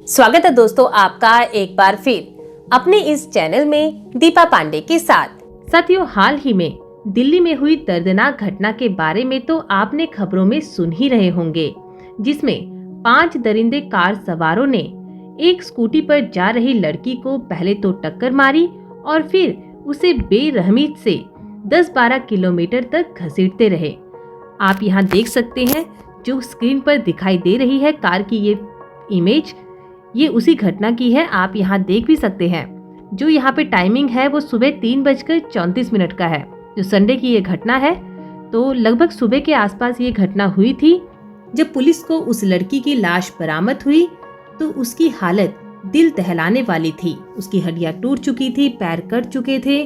स्वागत है दोस्तों आपका एक बार फिर अपने इस चैनल में दीपा पांडे के साथ। साथियों, हाल ही में दिल्ली में हुई दर्दनाक घटना के बारे में तो आपने खबरों में सुन ही रहे होंगे, जिसमें 5 दरिंदे कार सवारों ने एक स्कूटी पर जा रही लड़की को पहले तो टक्कर मारी और फिर उसे बेरहमी से 10-12 किलोमीटर तक घसीटते रहे। आप यहाँ देख सकते हैं, जो स्क्रीन पर दिखाई दे रही है कार की ये इमेज, ये उसी घटना की है। आप यहाँ देख भी सकते हैं। जो यहाँ पे टाइमिंग है वो सुबह 3:34 का है, जो संडे की ये घटना है। तो लगभग सुबह के आसपास ये घटना हुई थी। जब पुलिस को उस लड़की की लाश बरामद हुई तो उसकी हालत दिल दहलाने वाली थी। उसकी हड्डियां टूट चुकी थी, पैर कट चुके थे,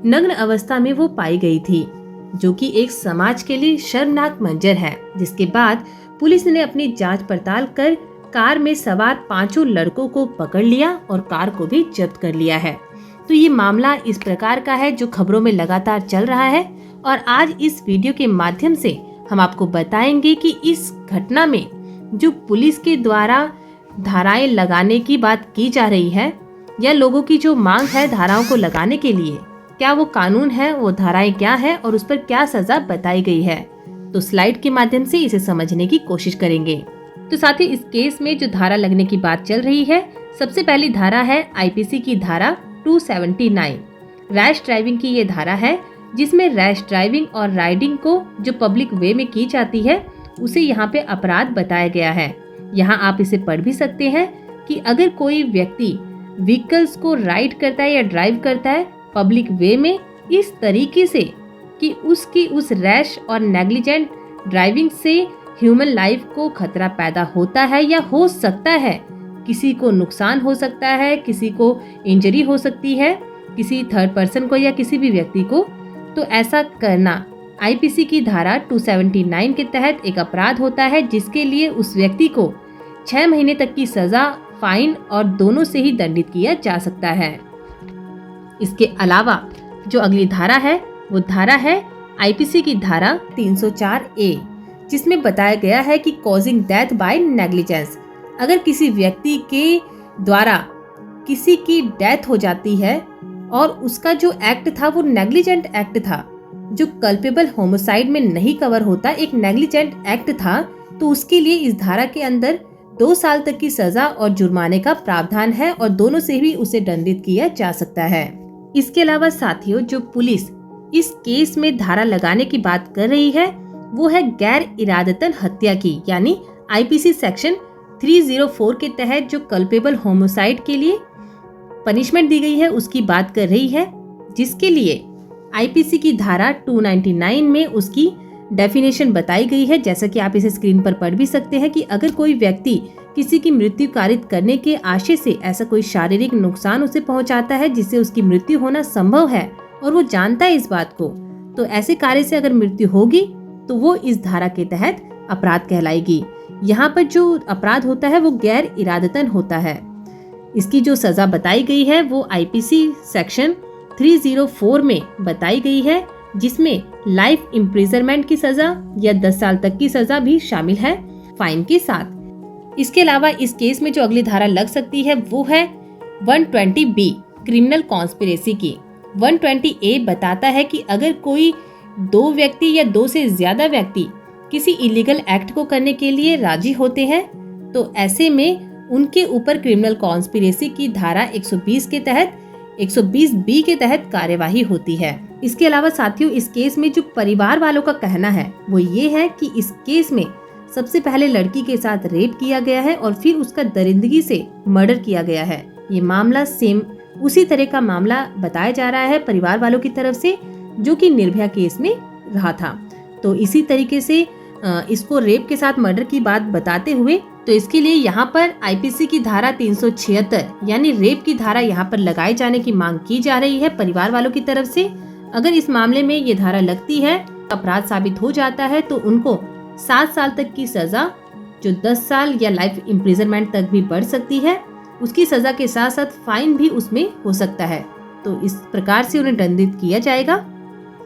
नग्न अवस्था में वो पाई गई थी, जो कि एक समाज के लिए शर्मनाक मंजर है। जिसके बाद पुलिस ने अपनी जांच पड़ताल कर कार में सवार 5 लड़कों को पकड़ लिया और कार को भी जब्त कर लिया है। तो ये मामला इस प्रकार का है जो खबरों में लगातार चल रहा है, और आज इस वीडियो के माध्यम से हम आपको बताएंगे कि इस घटना में जो पुलिस के द्वारा धाराएं लगाने की बात की जा रही है, या लोगों की जो मांग है धाराओं को लगाने के लिए, क्या वो कानून है, वो धाराएं क्या है और उस पर क्या सजा बताई गई है। तो स्लाइड के माध्यम से इसे समझने की कोशिश करेंगे। तो साथ ही इस केस में जो धारा लगने की बात चल रही है, सबसे पहली धारा है आईपीसी की धारा 279। रैश ड्राइविंग की ये धारा है, जिसमें रैश ड्राइविंग और राइडिंग को जो पब्लिक वे में की जाती है उसे यहाँ पे अपराध बताया गया है। यहाँ आप इसे पढ़ भी सकते हैं कि अगर कोई व्यक्ति व्हीकल्स को राइड करता है या ड्राइव करता है पब्लिक वे में इस तरीके से कि उसकी उस रैश और नेग्लिजेंट ड्राइविंग से ह्यूमन लाइफ को खतरा पैदा होता है या हो सकता है, किसी को नुकसान हो सकता है, किसी को इंजरी हो सकती है, किसी थर्ड पर्सन को या किसी भी व्यक्ति को, तो ऐसा करना आईपीसी की धारा 279 के तहत एक अपराध होता है, जिसके लिए उस व्यक्ति को 6 महीने तक की सजा, फाइन और दोनों से ही दंडित किया जा सकता है। इसके अलावा जो अगली धारा है वो धारा है आईपीसी की धारा 304A, जिसमें बताया गया है कि कॉजिंग डेथ बाय नेग्लिजेंस। अगर किसी व्यक्ति के द्वारा किसी की डेथ हो जाती है और उसका जो एक्ट था वो नेग्लिजेंट एक्ट था, जो कल्पेबल होमिसाइड में नहीं कवर होता, एक नेग्लिजेंट एक्ट था, तो उसके लिए इस धारा के अंदर 2 साल तक की सजा और जुर्माने का प्रावधान है और दोनों से भी उसे दंडित किया जा सकता है। इसके अलावा साथियों, जो पुलिस इस केस में धारा लगाने की बात कर रही है वो है गैर इरादतन हत्या की, यानी आईपीसी सेक्शन 304 के तहत जो कल्पेबल होमिसाइड के लिए पनिशमेंट दी गई है उसकी बात कर रही है, जिसके लिए आईपीसी की धारा 299 में उसकी डेफिनेशन बताई गई है। जैसा कि आप इसे स्क्रीन पर पढ़ भी सकते हैं कि अगर कोई व्यक्ति किसी की मृत्यु कारित करने के आशय से ऐसा कोई शारीरिक नुकसान उसे पहुंचाता है जिससे उसकी मृत्यु होना संभव है और वो जानता है इस बात को, तो ऐसे कार्य से अगर मृत्यु होगी तो वो इस धारा के तहत अपराध कहलाएगी। यहाँ पर जो अपराध होता है वो गैर इरादतन होता है। इसकी जो सजा बताई गई है वो आईपीसी सेक्शन 304 में बताई गई है, जिसमें लाइफ इम्प्रिजनमेंट की सजा या 10 साल तक की सजा भी शामिल है, फाइन के साथ। इसके अलावा इस केस में जो अगली धारा लग सकती है वो है 120B क्रिमिनल कॉन्स्पिरेसी की। 120A बताता है कि अगर कोई 2 व्यक्ति या 2 से ज्यादा व्यक्ति किसी इलीगल एक्ट को करने के लिए राजी होते हैं तो ऐसे में उनके ऊपर क्रिमिनल कॉन्स्पिरेसी की धारा 120 के तहत 120B के तहत कार्यवाही होती है। इसके अलावा साथियों, इस केस में जो परिवार वालों का कहना है वो ये है कि इस केस में सबसे पहले लड़की के साथ रेप किया गया है और फिर उसका दरिंदगी से मर्डर किया गया है। ये मामला सेम उसी तरह का मामला बताया जा रहा है परिवार वालों की तरफ से, जो कि निर्भया केस में रहा था। तो इसी तरीके से इसको रेप के साथ मर्डर की बात बताते हुए, तो इसके लिए यहाँ पर आईपीसी की धारा 376 यानी रेप की धारा यहाँ पर लगाए जाने की मांग की जा रही है परिवार वालों की तरफ से। अगर इस मामले में ये धारा लगती है, अपराध साबित हो जाता है, तो उनको 7 साल तक की सजा, जो 10 साल या लाइफ इम्प्रिजनमेंट तक भी बढ़ सकती है, उसकी सजा के साथ साथ फाइन भी उसमें हो सकता है। तो इस प्रकार से उन्हें दंडित किया जाएगा।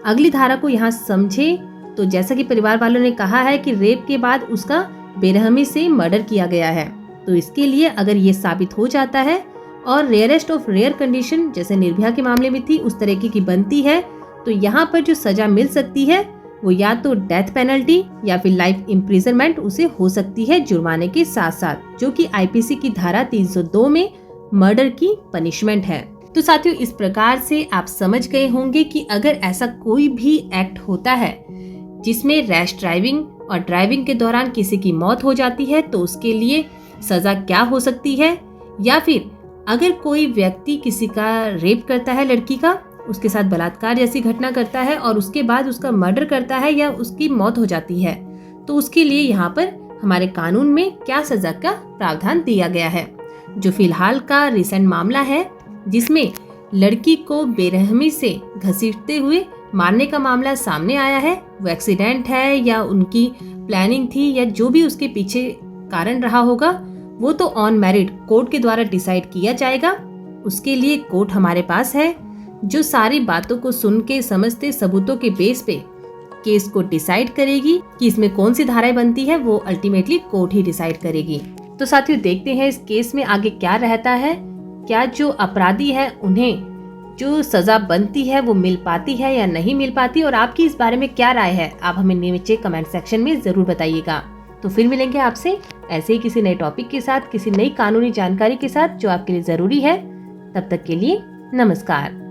अगली धारा को यहाँ समझे तो जैसा कि परिवार वालों ने कहा है कि रेप के बाद उसका बेरहमी से मर्डर किया गया है, तो इसके लिए अगर ये साबित हो जाता है और रेयरेस्ट ऑफ रेयर कंडीशन जैसे निर्भया के मामले में थी उस तरीके की बनती है, तो यहाँ पर जो सजा मिल सकती है वो या तो डेथ पेनल्टी या फिर लाइफ इम्प्रिजनमेंट उसे हो सकती है जुर्माने के साथ साथ, जो कि आईपीसी की धारा 302 में मर्डर की पनिशमेंट है। तो साथियों, इस प्रकार से आप समझ गए होंगे कि अगर ऐसा कोई भी एक्ट होता है जिसमें रैश ड्राइविंग और ड्राइविंग के दौरान किसी की मौत हो जाती है तो उसके लिए सजा क्या हो सकती है, या फिर अगर कोई व्यक्ति किसी का रेप करता है, लड़की का, उसके साथ बलात्कार जैसी घटना करता है और उसके बाद उसका मर्डर करता है या उसकी मौत हो जाती है, तो उसके लिए यहाँ पर हमारे कानून में क्या सजा का प्रावधान दिया गया है। जो फिलहाल का रिसेंट मामला है जिसमें लड़की को बेरहमी से घसीटते हुए मारने का मामला सामने आया है, वो एक्सीडेंट है या उनकी प्लानिंग थी या जो भी उसके पीछे कारण रहा होगा, वो तो ऑन मेरिट कोर्ट के द्वारा डिसाइड किया जाएगा। उसके लिए कोर्ट हमारे पास है जो सारी बातों को सुन के समझते सबूतों के बेस पे केस को डिसाइड करेगी कि इसमें कौन सी धाराएं बनती है, वो अल्टीमेटली कोर्ट ही डिसाइड करेगी। तो साथियों, देखते हैं इस केस में आगे क्या रहता है। क्या जो अपराधी है उन्हें जो सजा बनती है वो मिल पाती है या नहीं मिल पाती, और आपकी इस बारे में क्या राय है आप हमें नीचे कमेंट सेक्शन में जरूर बताइएगा। तो फिर मिलेंगे आपसे ऐसे ही किसी नए टॉपिक के साथ, किसी नई कानूनी जानकारी के साथ जो आपके लिए जरूरी है। तब तक के लिए नमस्कार।